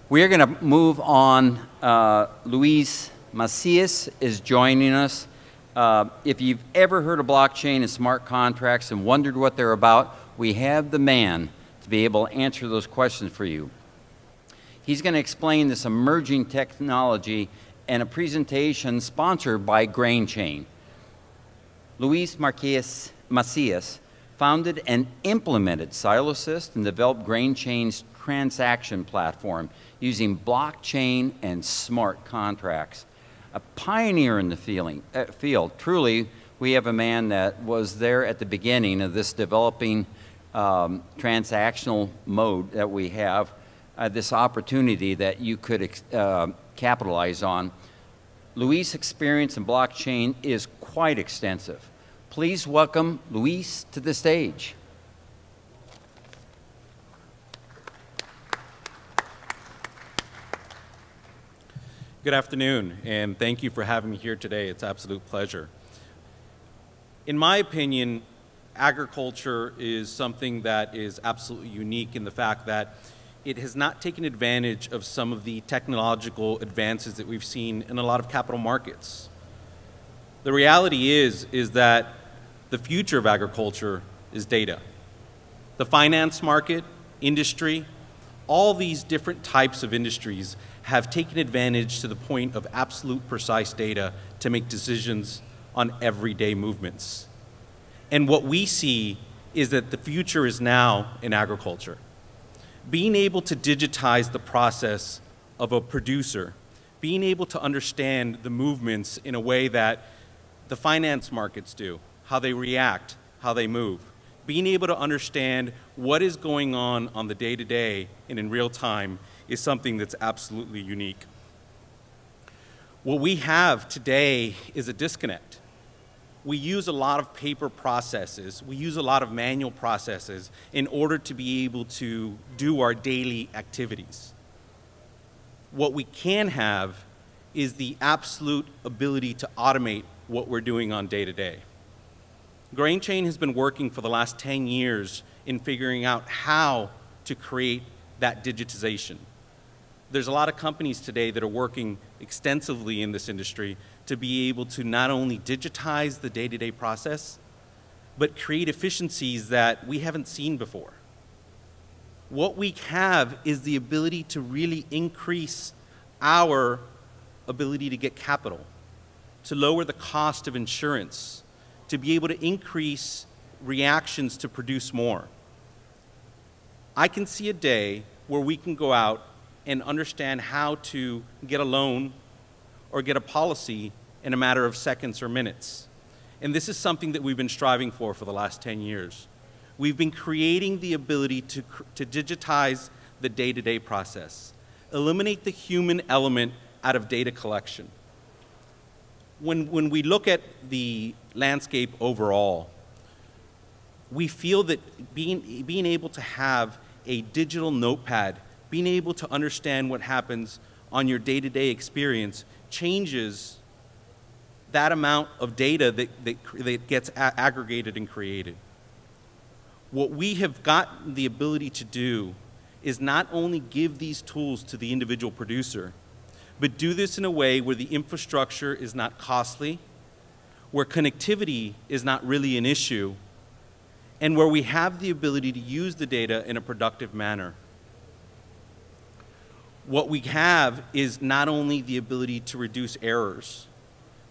We are going to move on. Luis Macias is joining us. If you've ever heard of blockchain and smart contracts and wondered what they're about, we have the man to be able to answer those questions for you. He's going to explain this emerging technology in a presentation sponsored by GrainChain. Luis Macias founded and implemented Silosys and developed GrainChain's transaction platform using blockchain and smart contracts. A pioneer in the field. Truly, we have a man that was there at the beginning of this developing transactional mode that we have, this opportunity that you could capitalize on. Luis' experience in blockchain is quite extensive. Please welcome Luis to the stage. Good afternoon, and thank you for having me here today. It's an absolute pleasure. In my opinion, agriculture is something that is absolutely unique in the fact that it has not taken advantage of some of the technological advances that we've seen in a lot of capital markets. The reality is that the future of agriculture is data. The finance market, industry, all these different types of industries have taken advantage to the point of absolute precise data to make decisions on everyday movements. And what we see is that the future is now in agriculture. Being able to digitize the process of a producer, being able to understand the movements in a way that the finance markets do, how they react, how they move, being able to understand what is going on the day-to-day and in real time is something that's absolutely unique. What we have today is a disconnect. We use a lot of paper processes, we use a lot of manual processes in order to be able to do our daily activities. What we can have is the absolute ability to automate what we're doing on day-to-day. GrainChain has been working for the last 10 years in figuring out how to create that digitization. There's a lot of companies today that are working extensively in this industry to be able to not only digitize the day-to-day process, but create efficiencies that we haven't seen before. What we have is the ability to really increase our ability to get capital, to lower the cost of insurance, to be able to increase reactions to produce more. I can see a day where we can go out and understand how to get a loan or get a policy in a matter of seconds or minutes. And this is something that we've been striving for the last 10 years. We've been creating the ability to digitize the day-to-day process, eliminate the human element out of data collection. When we look at the landscape overall, we feel that being able to have a digital notepad, being able to understand what happens on your day-to-day experience changes that amount of data that gets aggregated and created. What we have got the ability to do is not only give these tools to the individual producer, but do this in a way where the infrastructure is not costly, where connectivity is not really an issue, and where we have the ability to use the data in a productive manner. What we have is not only the ability to reduce errors,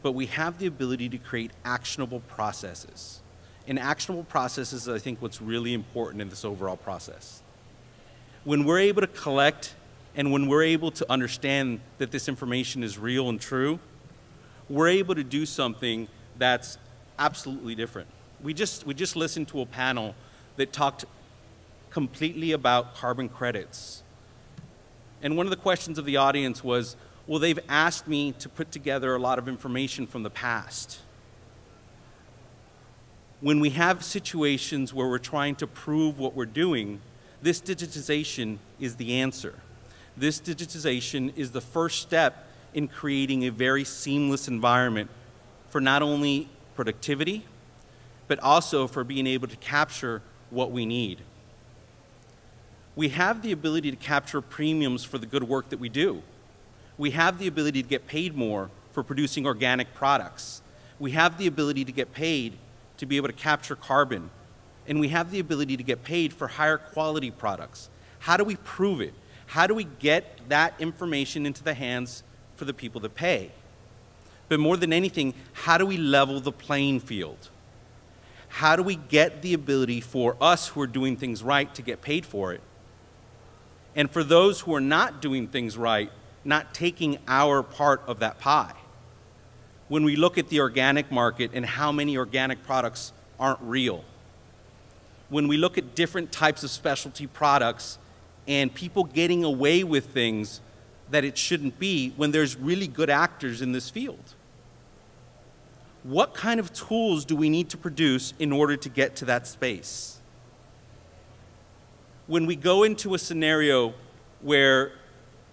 but we have the ability to create actionable processes. And actionable processes is, I think, what's really important in this overall process. When we're able to collect and when we're able to understand that this information is real and true, we're able to do something that's absolutely different. We just listened to a panel that talked completely about carbon credits. And one of the questions of the audience was, well, they've asked me to put together a lot of information from the past. When we have situations where we're trying to prove what we're doing, this digitization is the answer. This digitization is the first step in creating a very seamless environment for not only productivity, but also for being able to capture what we need. We have the ability to capture premiums for the good work that we do. We have the ability to get paid more for producing organic products. We have the ability to get paid to be able to capture carbon. And we have the ability to get paid for higher quality products. How do we prove it? How do we get that information into the hands for the people that pay? But more than anything, how do we level the playing field? How do we get the ability for us who are doing things right to get paid for it? And for those who are not doing things right, not taking our part of that pie. When we look at the organic market and how many organic products aren't real. When we look at different types of specialty products and people getting away with things that it shouldn't be when there's really good actors in this field. What kind of tools do we need to produce in order to get to that space? When we go into a scenario where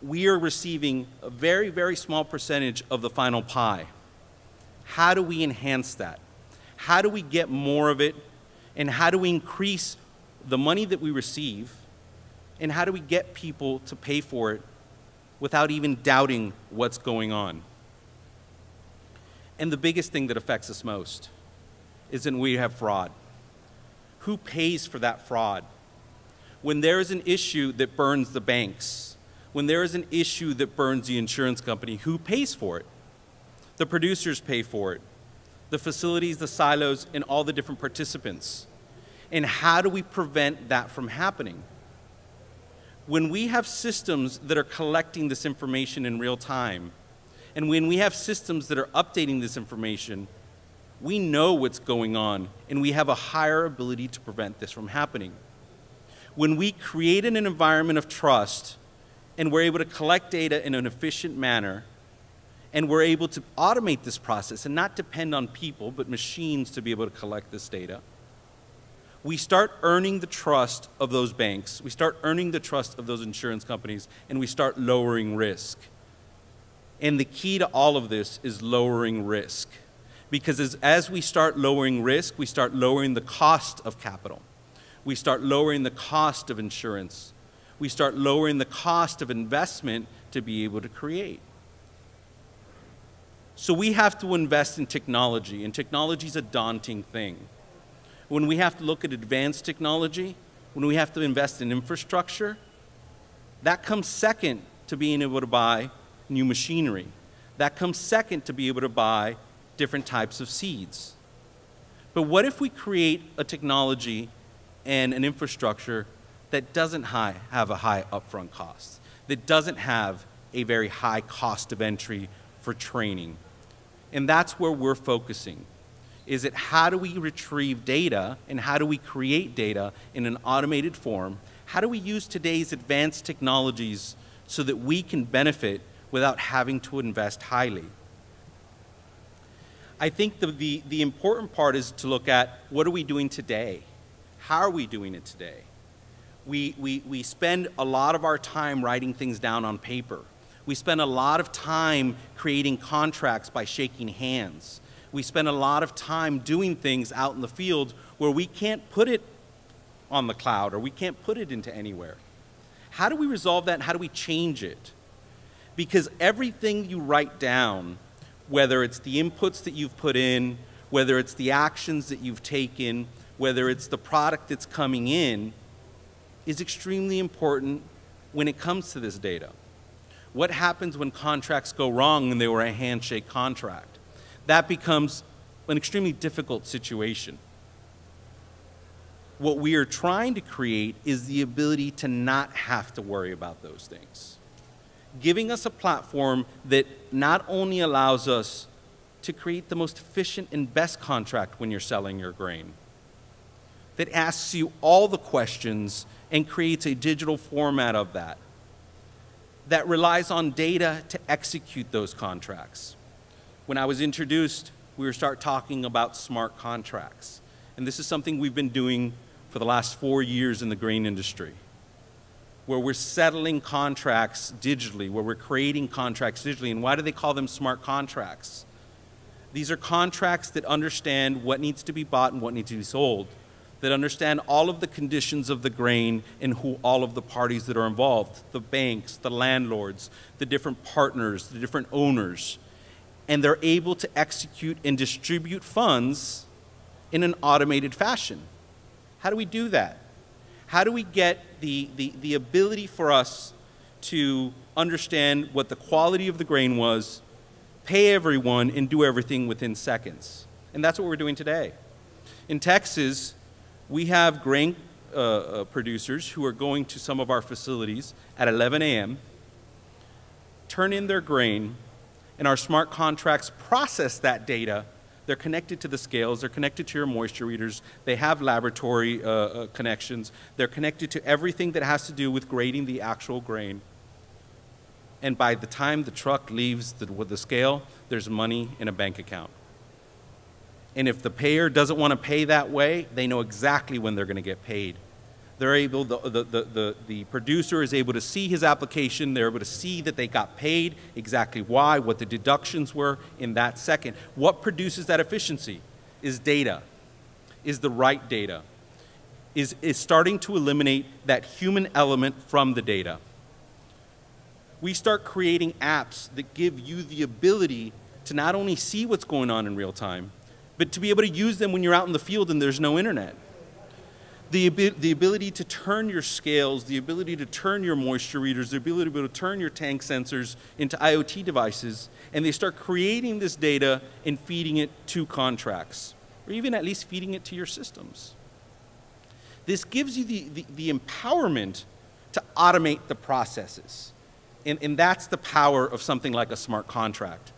we are receiving a very, very small percentage of the final pie, how do we enhance that? How do we get more of it? And how do we increase the money that we receive? And how do we get people to pay for it without even doubting what's going on? And the biggest thing that affects us most is that we have fraud. Who pays for that fraud? When there is an issue that burns the banks, when there is an issue that burns the insurance company, who pays for it? The producers pay for it. The facilities, the silos, and all the different participants. And how do we prevent that from happening? When we have systems that are collecting this information in real time, and when we have systems that are updating this information, we know what's going on, and we have a higher ability to prevent this from happening. When we create an environment of trust, and we're able to collect data in an efficient manner, and we're able to automate this process and not depend on people, but machines to be able to collect this data, we start earning the trust of those banks, we start earning the trust of those insurance companies, and we start lowering risk. And the key to all of this is lowering risk. Because as we start lowering risk, we start lowering the cost of capital. We start lowering the cost of insurance. We start lowering the cost of investment to be able to create. So we have to invest in technology, and technology is a daunting thing. When we have to look at advanced technology, when we have to invest in infrastructure, that comes second to being able to buy new machinery. That comes second to be able to buy different types of seeds. But what if we create a technology and an infrastructure that doesn't have a high upfront cost, that doesn't have a very high cost of entry for training? And that's where we're focusing. Is it how do we retrieve data and how do we create data in an automated form? How do we use today's advanced technologies so that we can benefit without having to invest highly? I think the important part is to look at what are we doing today? How are we doing it today? We spend a lot of our time writing things down on paper. We spend a lot of time creating contracts by shaking hands. We spend a lot of time doing things out in the field where we can't put it on the cloud or we can't put it into anywhere. How do we resolve that and how do we change it? Because everything you write down, whether it's the inputs that you've put in, whether it's the actions that you've taken, whether it's the product that's coming in, is extremely important when it comes to this data. What happens when contracts go wrong and they were a handshake contract? That becomes an extremely difficult situation. What we are trying to create is the ability to not have to worry about those things. Giving us a platform that not only allows us to create the most efficient and best contract when you're selling your grain, that asks you all the questions and creates a digital format of that, that relies on data to execute those contracts. When I was introduced, we were start talking about smart contracts. And this is something we've been doing for the last 4 years in the grain industry, where we're settling contracts digitally, where we're creating contracts digitally. And why do they call them smart contracts? These are contracts that understand what needs to be bought and what needs to be sold. that understand all of the conditions of the grain and who all of the parties that are involved, the banks, the landlords, the different partners, the different owners. And they're able to execute and distribute funds in an automated fashion. How do we do that? How do we get the ability for us to understand what the quality of the grain was, pay everyone, and do everything within seconds? And that's what we're doing today. In Texas, we have grain producers who are going to some of our facilities at 11 a.m., turn in their grain, and our smart contracts process that data. They're connected to the scales, they're connected to your moisture readers, they have laboratory connections, they're connected to everything that has to do with grading the actual grain. And by the time the truck leaves with the scale, there's money in a bank account. And if the payer doesn't want to pay that way, they know exactly when they're going to get paid. They're able, the producer is able to see his application, they're able to see that they got paid, exactly why, what the deductions were in that second. What produces that efficiency is data, is the right data, is starting to eliminate that human element from the data. We start creating apps that give you the ability to not only see what's going on in real time, but to be able to use them when you're out in the field and there's no internet. The ability to turn your scales, the ability to turn your moisture readers, the ability to be able to turn your tank sensors into IoT devices, and they start creating this data and feeding it to contracts, or even at least feeding it to your systems. This gives you the empowerment to automate the processes, and that's the power of something like a smart contract.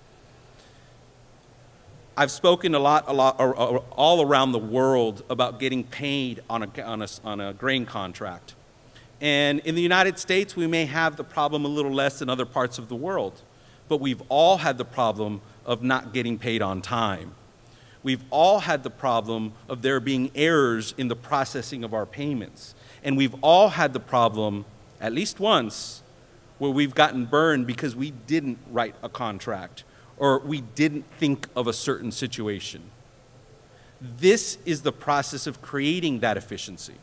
I've spoken a lot all around the world about getting paid on a grain contract. And in the United States, we may have the problem a little less than other parts of the world, but we've all had the problem of not getting paid on time. We've all had the problem of there being errors in the processing of our payments. And we've all had the problem, at least once, where we've gotten burned because we didn't write a contract, or we didn't think of a certain situation. This is the process of creating that efficiency.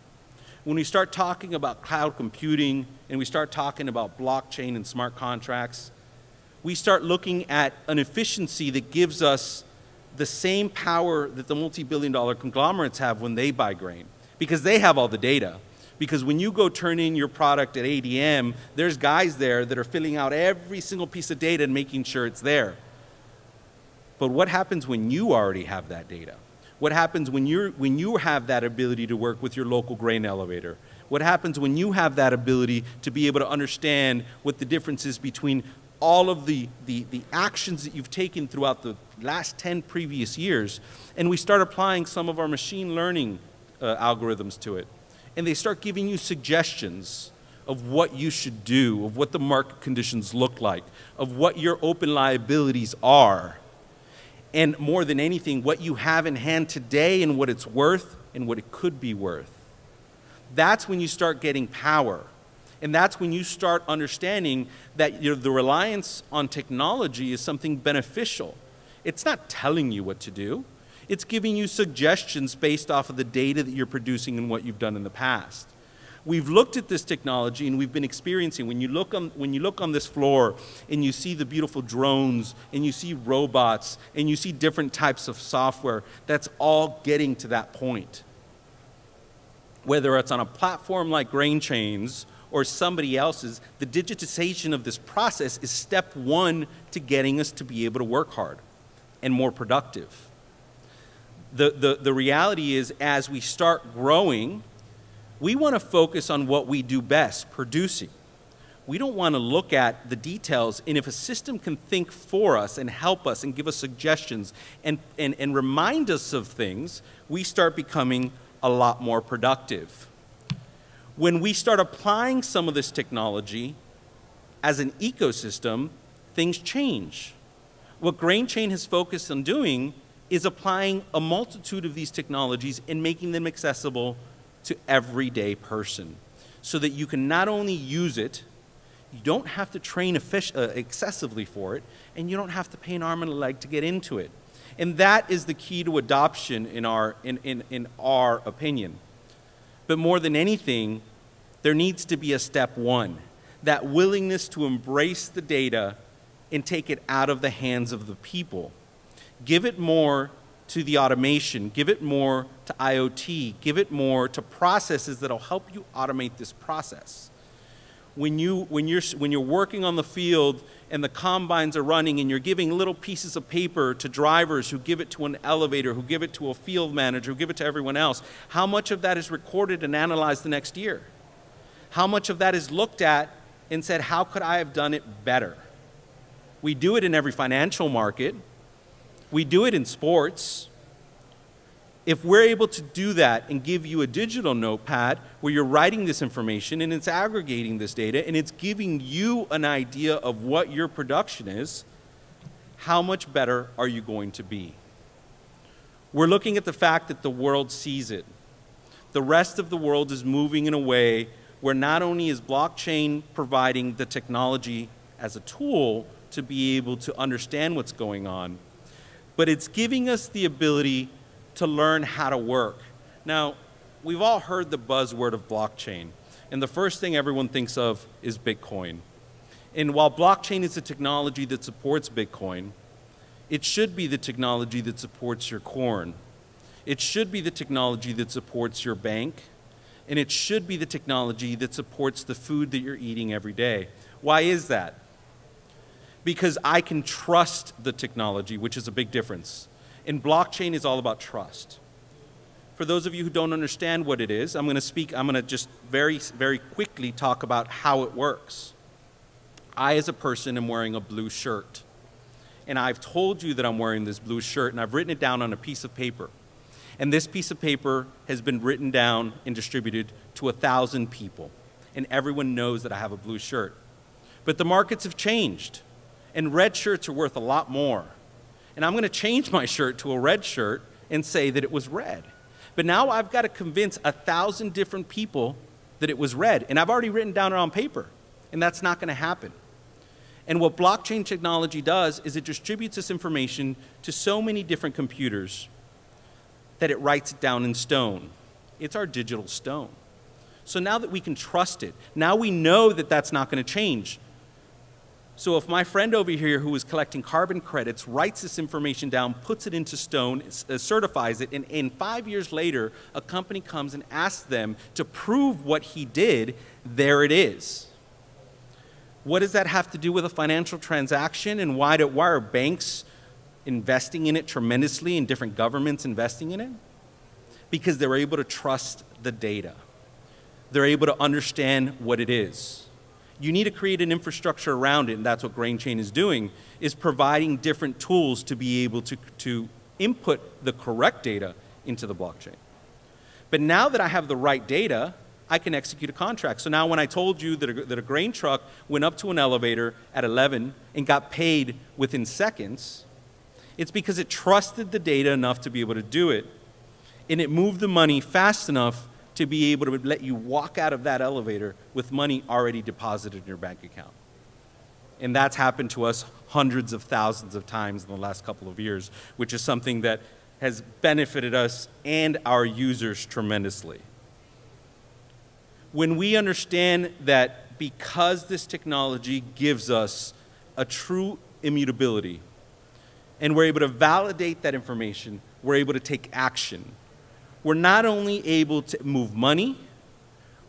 When we start talking about cloud computing and we start talking about blockchain and smart contracts, we start looking at an efficiency that gives us the same power that the multi-billion-dollar conglomerates have when they buy grain, because they have all the data. Because when you go turn in your product at ADM, there's guys there that are filling out every single piece of data and making sure it's there. But what happens when you already have that data? What happens when you have that ability to work with your local grain elevator? What happens when you have that ability to be able to understand what the difference is between all of the actions that you've taken throughout the last 10 previous years, and we start applying some of our machine learning algorithms to it, and they start giving you suggestions of what you should do, of what the market conditions look like, of what your open liabilities are, and more than anything, what you have in hand today and what it's worth and what it could be worth. That's when you start getting power. And that's when you start understanding that the reliance on technology is something beneficial. It's not telling you what to do. It's giving you suggestions based off of the data that you're producing and what you've done in the past. We've looked at this technology and we've been experiencing, when you look on this floor and you see the beautiful drones and you see robots and you see different types of software, that's all getting to that point. Whether it's on a platform like Grain Chains or somebody else's, the digitization of this process is step one to getting us to be able to work hard and more productive. The reality is, as we start growing, we want to focus on what we do best, producing. We don't want to look at the details, and if a system can think for us and help us and give us suggestions and remind us of things, we start becoming a lot more productive. When we start applying some of this technology as an ecosystem, things change. What Grain Chain has focused on doing is applying a multitude of these technologies and making them accessible to everyday person, so that you can not only use it, you don't have to train excessively for it, and you don't have to pay an arm and a leg to get into it. And that is the key to adoption in our opinion. But more than anything, there needs to be a step one, that willingness to embrace the data and take it out of the hands of the people. Give it more to the automation, give it more to IoT, give it more to processes that'll help you automate this process. When you're working on the field and the combines are running and you're giving little pieces of paper to drivers who give it to an elevator, who give it to a field manager, who give it to everyone else, how much of that is recorded and analyzed the next year? How much of that is looked at and said, how could I have done it better? We do it in every financial market. We do it in sports. If we're able to do that and give you a digital notepad where you're writing this information and it's aggregating this data and it's giving you an idea of what your production is, how much better are you going to be? We're looking at the fact that the world sees it. The rest of the world is moving in a way where not only is blockchain providing the technology as a tool to be able to understand what's going on, but it's giving us the ability to learn how to work. Now, we've all heard the buzzword of blockchain, and the first thing everyone thinks of is Bitcoin. And while blockchain is a technology that supports Bitcoin, it should be the technology that supports your corn. It should be the technology that supports your bank, and it should be the technology that supports the food that you're eating every day. Why is that? Because I can trust the technology, which is a big difference. And blockchain is all about trust. For those of you who don't understand what it is, I'm going to just very, very quickly talk about how it works. I, as a person, am wearing a blue shirt. And I've told you that I'm wearing this blue shirt, and I've written it down on a piece of paper. And this piece of paper has been written down and distributed to 1,000 people. And everyone knows that I have a blue shirt. But the markets have changed, and red shirts are worth a lot more. And I'm going to change my shirt to a red shirt and say that it was red. But now I've got to convince 1,000 different people that it was red. And I've already written down it on paper. And that's not going to happen. And what blockchain technology does is it distributes this information to so many different computers that it writes it down in stone. It's our digital stone. So now that we can trust it, now we know that that's not going to change. So if my friend over here who is collecting carbon credits writes this information down, puts it into stone, certifies it, and 5 years later, a company comes and asks them to prove what he did, there it is. What does that have to do with a financial transaction, and why are banks investing in it tremendously and different governments investing in it? Because they're able to trust the data. They're able to understand what it is. You need to create an infrastructure around it, and that's what GrainChain is doing, is providing different tools to be able to input the correct data into the blockchain. But now that I have the right data, I can execute a contract. So now when I told you that a grain truck went up to an elevator at 11 and got paid within seconds, it's because it trusted the data enough to be able to do it, and it moved the money fast enough to be able to let you walk out of that elevator with money already deposited in your bank account. And that's happened to us hundreds of thousands of times in the last couple of years, which is something that has benefited us and our users tremendously. When we understand that because this technology gives us a true immutability, and we're able to validate that information, we're able to take action. We're not only able to move money,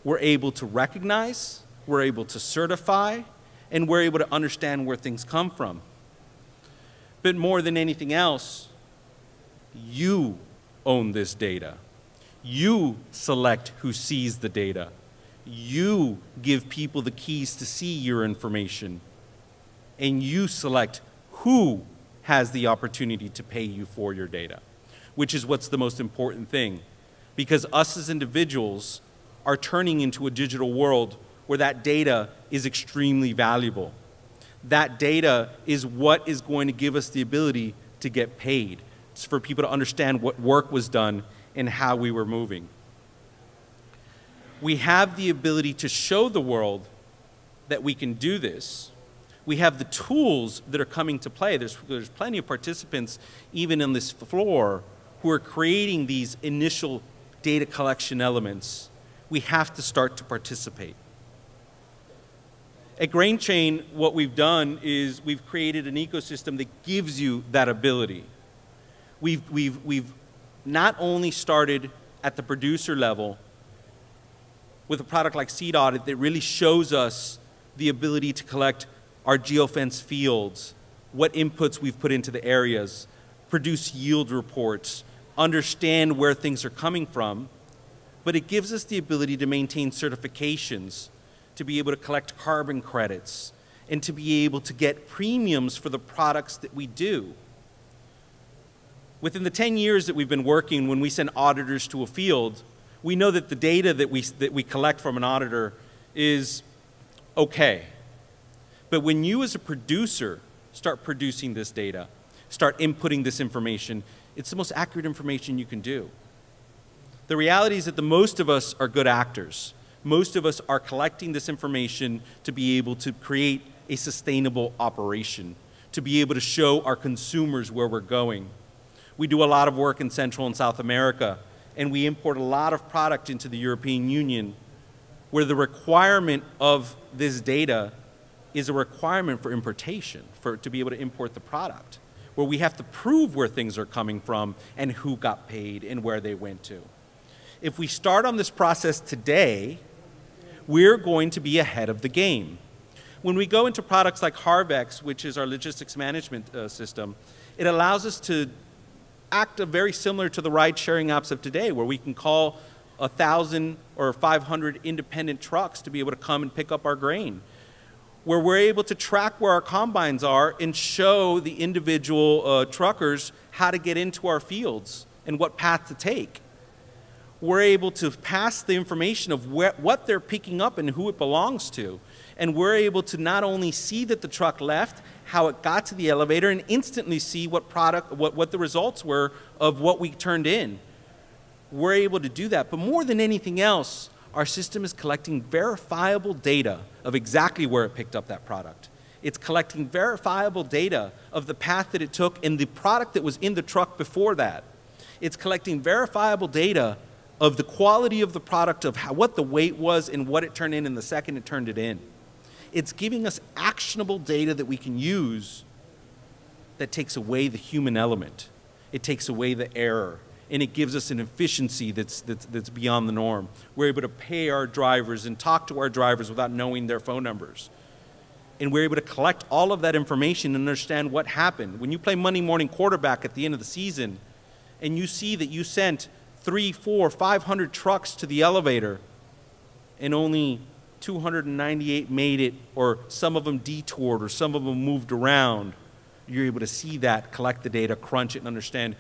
we're able to recognize, we're able to certify, and we're able to understand where things come from. But more than anything else, you own this data. You select who sees the data. You give people the keys to see your information. And you select who has the opportunity to pay you for your data, which is what's the most important thing. Because us as individuals are turning into a digital world where that data is extremely valuable. That data is what is going to give us the ability to get paid. It's for people to understand what work was done and how we were moving. We have the ability to show the world that we can do this. We have the tools that are coming to play. There's plenty of participants, even on this floor, who are creating these initial data collection elements we have to start to participate. At Grain Chain, what we've done is we've created an ecosystem that gives you that ability. We've not only started at the producer level with a product like Seed Audit that really shows us the ability to collect our geofence fields, what inputs we've put into the areas, produce yield reports, understand where things are coming from, but it gives us the ability to maintain certifications, to be able to collect carbon credits, and to be able to get premiums for the products that we do. Within the 10 years that we've been working, when we send auditors to a field, we know that the data that we collect from an auditor is okay. But when you as a producer start producing this data, start inputting this information, it's the most accurate information you can do. The reality is that the most of us are good actors. Most of us are collecting this information to be able to create a sustainable operation, to be able to show our consumers where we're going. We do a lot of work in Central and South America, and we import a lot of product into the European Union, where the requirement of this data is a requirement for importation, to be able to import the product, where we have to prove where things are coming from and who got paid and where they went to. If we start on this process today, we're going to be ahead of the game. When we go into products like Harvex, which is our logistics management system, it allows us to act very similar to the ride-sharing apps of today, where we can call 1,000 or 500 independent trucks to be able to come and pick up our grain, where we're able to track where our combines are and show the individual truckers how to get into our fields and what path to take. We're able to pass the information of what they're picking up and who it belongs to. And we're able to not only see that the truck left, how it got to the elevator, and instantly see what the results were of what we turned in. We're able to do that. But more than anything else, our system is collecting verifiable data of exactly where it picked up that product. It's collecting verifiable data of the path that it took and the product that was in the truck before that. It's collecting verifiable data of the quality of the product, of what the weight was and what it turned in the second it turned it in. It's giving us actionable data that we can use that takes away the human element. It takes away the error. And it gives us an efficiency that's beyond the norm. We're able to pay our drivers and talk to our drivers without knowing their phone numbers. And we're able to collect all of that information and understand what happened. When you play Monday morning quarterback at the end of the season and you see that you sent 300, 400, 500 trucks to the elevator and only 298 made it, or some of them detoured, or some of them moved around, you're able to see that, collect the data, crunch it, and understand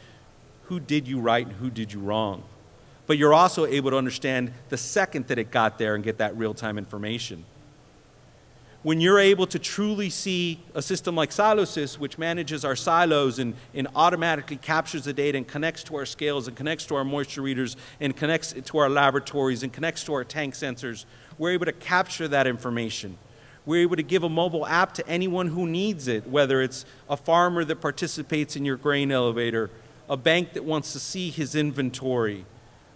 who did you right and who did you wrong. But you're also able to understand the second that it got there and get that real-time information. When you're able to truly see a system like Silosys, which manages our silos and automatically captures the data and connects to our scales and connects to our moisture readers and connects to our laboratories and connects to our tank sensors, we're able to capture that information. We're able to give a mobile app to anyone who needs it, whether it's a farmer that participates in your grain elevator, a bank that wants to see his inventory,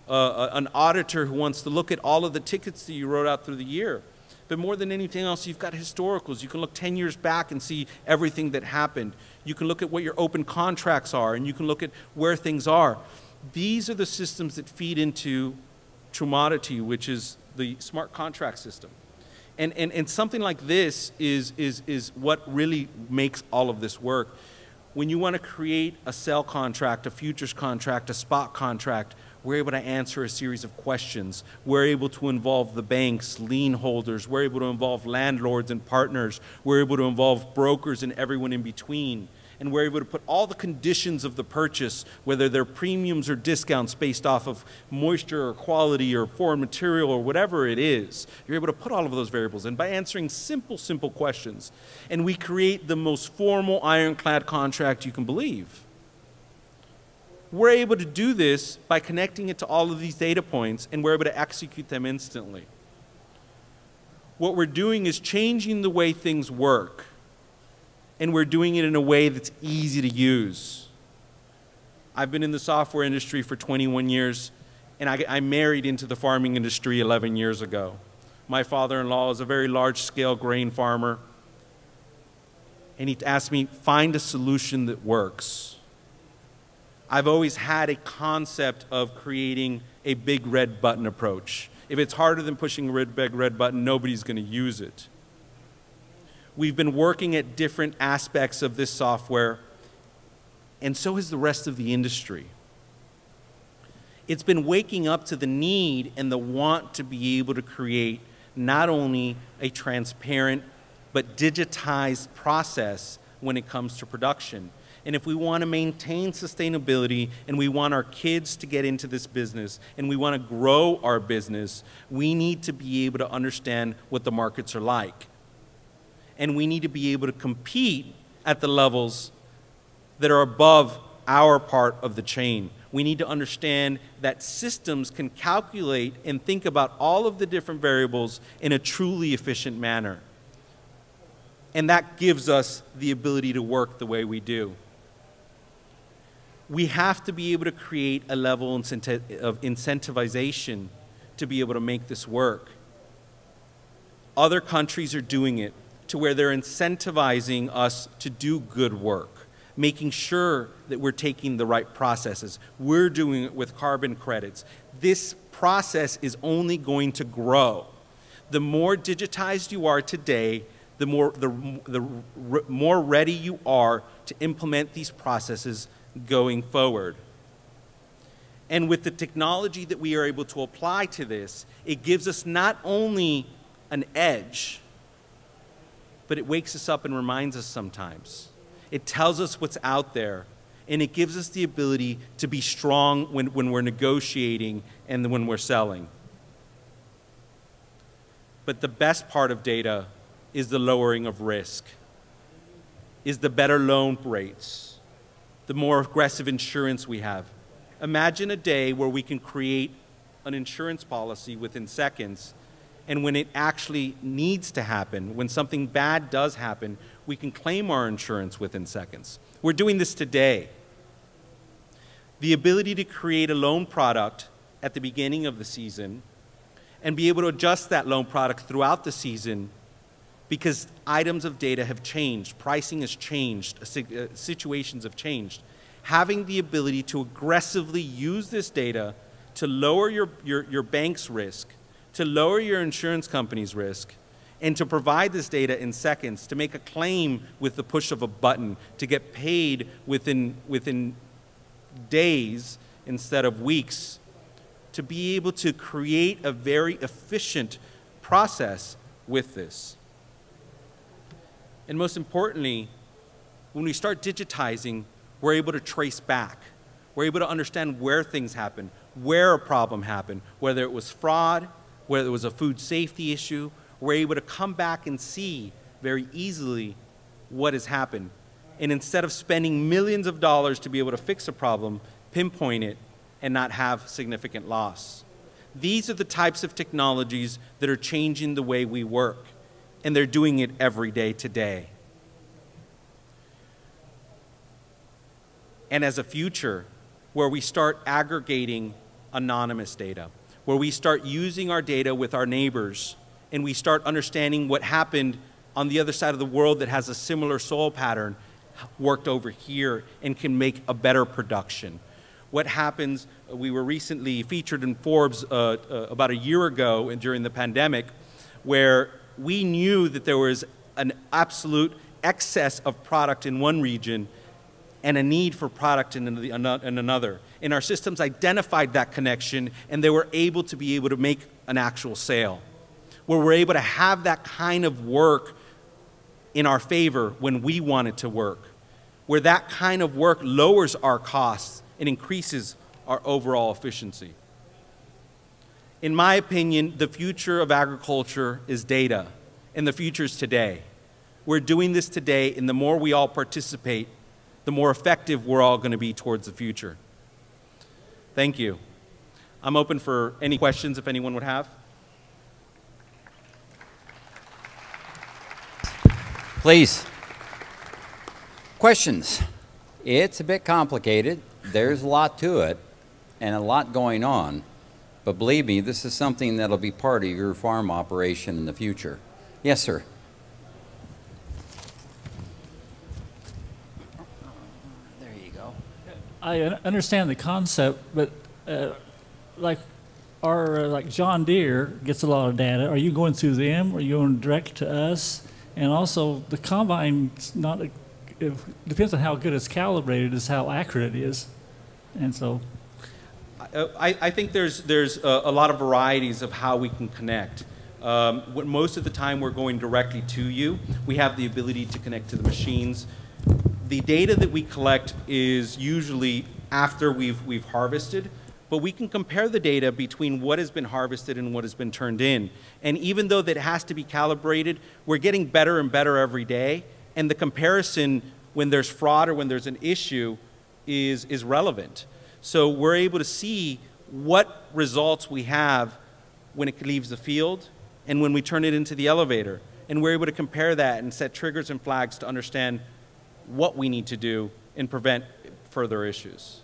an auditor who wants to look at all of the tickets that you wrote out through the year. But more than anything else, you've got historicals. You can look 10 years back and see everything that happened. You can look at what your open contracts are, and you can look at where things are. These are the systems that feed into Trumodity, which is the smart contract system. And something like this is what really makes all of this work. When you want to create a sell contract, a futures contract, a spot contract, we're able to answer a series of questions. We're able to involve the banks, lien holders. We're able to involve landlords and partners. We're able to involve brokers and everyone in between. And we're able to put all the conditions of the purchase, whether they're premiums or discounts based off of moisture or quality or foreign material or whatever it is. You're able to put all of those variables in by answering simple questions. And we create the most formal ironclad contract you can believe. We're able to do this by connecting it to all of these data points, and we're able to execute them instantly. What we're doing is changing the way things work, and we're doing it in a way that's easy to use. I've been in the software industry for 21 years, And I married into the farming industry 11 years ago. My father-in-law is a very large-scale grain farmer. And he asked me, find a solution that works. I've always had a concept of creating a big red button approach. If it's harder than pushing a big red button, nobody's going to use it. We've been working at different aspects of this software, and so has the rest of the industry. It's been waking up to the need and the want to be able to create not only a transparent but digitized process when it comes to production. And if we want to maintain sustainability and we want our kids to get into this business and we want to grow our business, we need to be able to understand what the markets are like. And we need to be able to compete at the levels that are above our part of the chain. We need to understand that systems can calculate and think about all of the different variables in a truly efficient manner. And that gives us the ability to work the way we do. We have to be able to create a level of incentivization to be able to make this work. Other countries are doing it to where they're incentivizing us to do good work, making sure that we're taking the right processes. We're doing it with carbon credits. This process is only going to grow. The more digitized you are today, the more ready you are to implement these processes going forward. And with the technology that we are able to apply to this, it gives us not only an edge, but it wakes us up and reminds us sometimes. It tells us what's out there, and it gives us the ability to be strong when we're negotiating and when we're selling. But the best part of data is the lowering of risk, is the better loan rates, the more aggressive insurance we have. Imagine a day where we can create an insurance policy within seconds, and when it actually needs to happen, when something bad does happen, we can claim our insurance within seconds. We're doing this today. The ability to create a loan product at the beginning of the season and be able to adjust that loan product throughout the season because items of data have changed, pricing has changed, situations have changed. Having the ability to aggressively use this data to lower your bank's risk, to lower your insurance company's risk, and to provide this data in seconds, to make a claim with the push of a button, to get paid within days instead of weeks, to be able to create a very efficient process with this. And most importantly, when we start digitizing, we're able to trace back. We're able to understand where things happen, where a problem happened, whether it was fraud, whether it was a food safety issue. We're able to come back and see very easily what has happened. And instead of spending millions of dollars to be able to fix a problem, pinpoint it and not have significant loss. These are the types of technologies that are changing the way we work, and they're doing it every day today. And as a future where we start aggregating anonymous data, where we start using our data with our neighbors, and we start understanding what happened on the other side of the world that has a similar soil pattern worked over here and can make a better production. What happens, we were recently featured in Forbes about a year ago and during the pandemic, where we knew that there was an absolute excess of product in one region and a need for product in another. And our systems identified that connection, and they were able to make an actual sale, where we're able to have that kind of work in our favor when we want it to work, where that kind of work lowers our costs and increases our overall efficiency. In my opinion, the future of agriculture is data, and the future is today. We're doing this today, and the more we all participate, the more effective we're all going to be towards the future. Thank you. I'm open for any questions if anyone would have. Please. Questions? It's a bit complicated. There's a lot to it and a lot going on. But believe me, this is something that'll be part of your farm operation in the future. Yes, sir. There you go. I understand the concept, but like John Deere gets a lot of data. Are you going through them, or are you going direct to us? And also, the combine's not. It depends on how good it's calibrated, is how accurate it is, and so. I think there's a lot of varieties of how we can connect. Most of the time we're going directly to you. We have the ability to connect to the machines. The data that we collect is usually after we've harvested, but we can compare the data between what has been harvested and what has been turned in. And even though that has to be calibrated, we're getting better and better every day, and the comparison when there's fraud or when there's an issue is relevant. So we're able to see what results we have when it leaves the field and when we turn it into the elevator. And we're able to compare that and set triggers and flags to understand what we need to do and prevent further issues.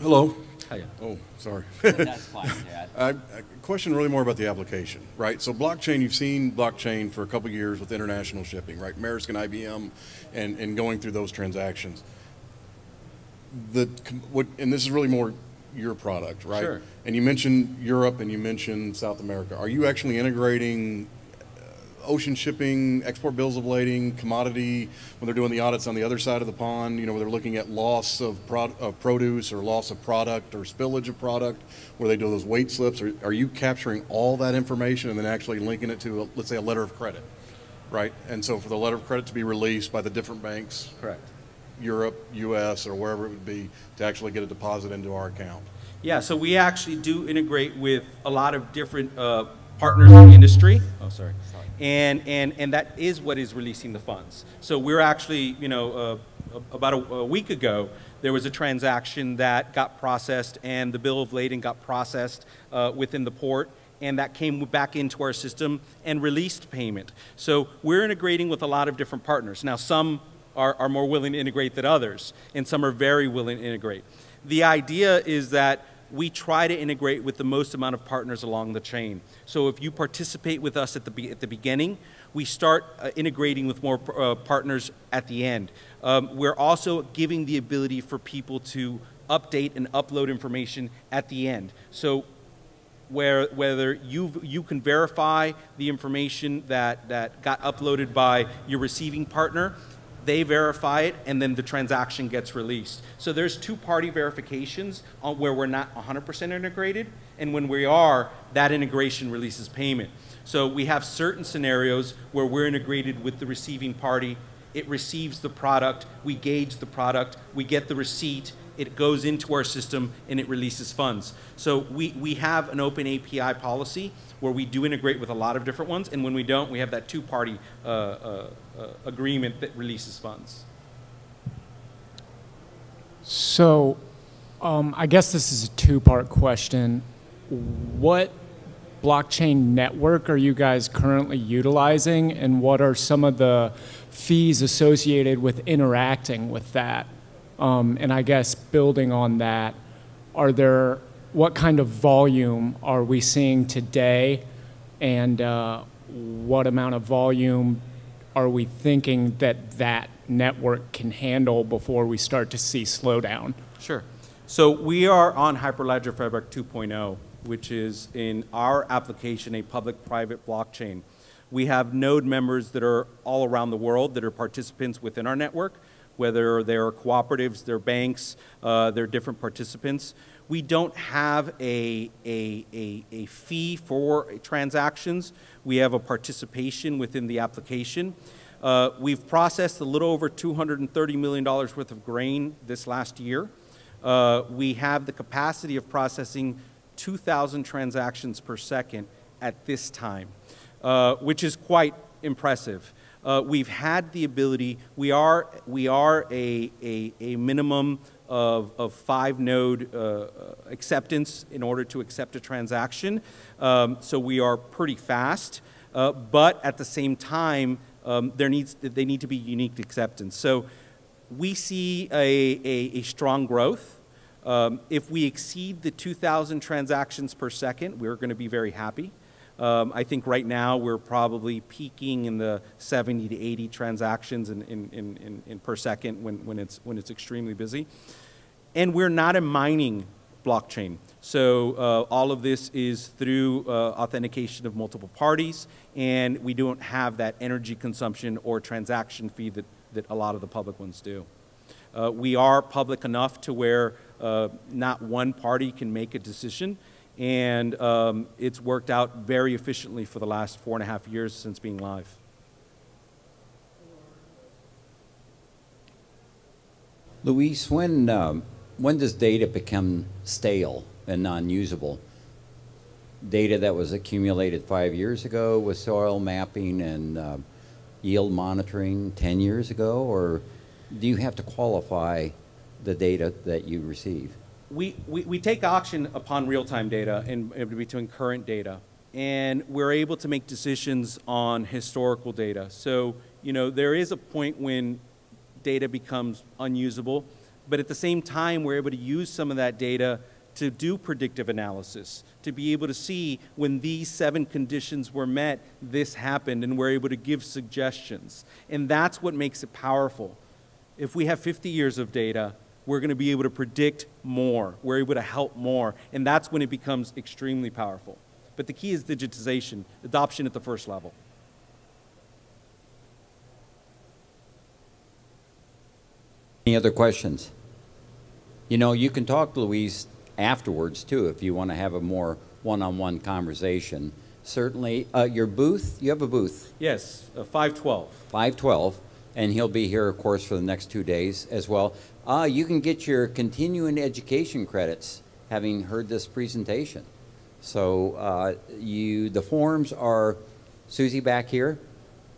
Hello. Hiya. Oh, sorry. That's fine, Dad. A question really more about the application, right? So blockchain, you've seen blockchain for a couple of years with international shipping, right? Maersk and IBM and going through those transactions. And this is really more your product, right? Sure. And you mentioned Europe and you mentioned South America. Are you actually integrating ocean shipping, export bills of lading, commodity, when they're doing the audits on the other side of the pond, you know, where they're looking at loss of produce or loss of product or spillage of product, where they do those weight slips? Are you capturing all that information and then actually linking it to, let's say, a letter of credit, right? And so for the letter of credit to be released by the different banks, Correct. Europe, US, or wherever it would be, to actually get a deposit into our account? Yeah, so we actually do integrate with a lot of different partners in the industry. Oh, sorry. And that is what is releasing the funds. So we're actually, you know, about a week ago, there was a transaction that got processed and the bill of lading got processed within the port, and that came back into our system and released payment. So we're integrating with a lot of different partners. Now, some are more willing to integrate than others, and some are very willing to integrate. The idea is that we try to integrate with the most amount of partners along the chain. So if you participate with us at the beginning, we start integrating with more partners at the end. We're also giving the ability for people to update and upload information at the end. So whether you can verify the information that got uploaded by your receiving partner, they verify it, and then the transaction gets released. So there's two-party verifications where we're not 100% integrated, and when we are, that integration releases payment. So we have certain scenarios where we're integrated with the receiving party. It receives the product, we gauge the product, we get the receipt, it goes into our system, and it releases funds. So we have an open API policy where we do integrate with a lot of different ones, and when we don't, we have that two-party agreement that releases funds. So I guess this is a two-part question. What blockchain network are you guys currently utilizing, and what are some of the fees associated with interacting with that? And I guess building on that, what kind of volume are we seeing today, and what amount of volume are we thinking that network can handle before we start to see slowdown? Sure. So we are on Hyperledger Fabric 2.0, which is in our application a public-private blockchain. We have node members that are all around the world that are participants within our network, whether they're cooperatives, they're banks, they're different participants. We don't have a fee for transactions. We have a participation within the application. We've processed a little over $230 million worth of grain this last year. We have the capacity of processing 2,000 transactions per second at this time, which is quite impressive. We've had the ability, we are a minimum of 5 node acceptance in order to accept a transaction. So we are pretty fast, but at the same time, they need to be unique acceptance. So we see a strong growth. If we exceed the 2,000 transactions per second, we're going to be very happy. I think right now we're probably peaking in the 70 to 80 transactions in per second when it's extremely busy. And we're not a mining blockchain. So all of this is through authentication of multiple parties, and we don't have that energy consumption or transaction fee that a lot of the public ones do. We are public enough to where not one party can make a decision, and it's worked out very efficiently for the last 4.5 years since being live. Luis, when does data become stale and non-usable? Data that was accumulated 5 years ago with soil mapping and yield monitoring 10 years ago, or do you have to qualify the data that you receive? We take action upon real-time data and between current data, and we're able to make decisions on historical data. So, you know, there is a point when data becomes unusable, but at the same time, we're able to use some of that data to do predictive analysis, to be able to see when these 7 conditions were met, this happened, and we're able to give suggestions. And that's what makes it powerful. If we have 50 years of data, we're going to be able to predict more. We're able to help more. And that's when it becomes extremely powerful. But the key is digitization, adoption at the first level. Any other questions? You know, you can talk to Luis afterwards, too, if you want to have a more one-on-one conversation. Certainly. Your booth, you have a booth? Yes, 512. 512. And he'll be here, of course, for the next 2 days as well. You can get your continuing education credits having heard this presentation. So the forms are, Susie, back here,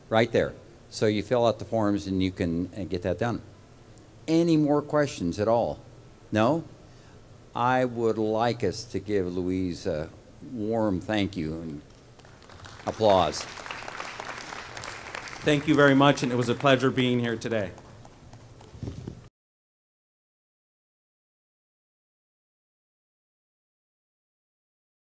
right there. So you fill out the forms and you can get that done. Any more questions at all? No? I would like us to give Luis a warm thank you and applause. Thank you very much, and it was a pleasure being here today.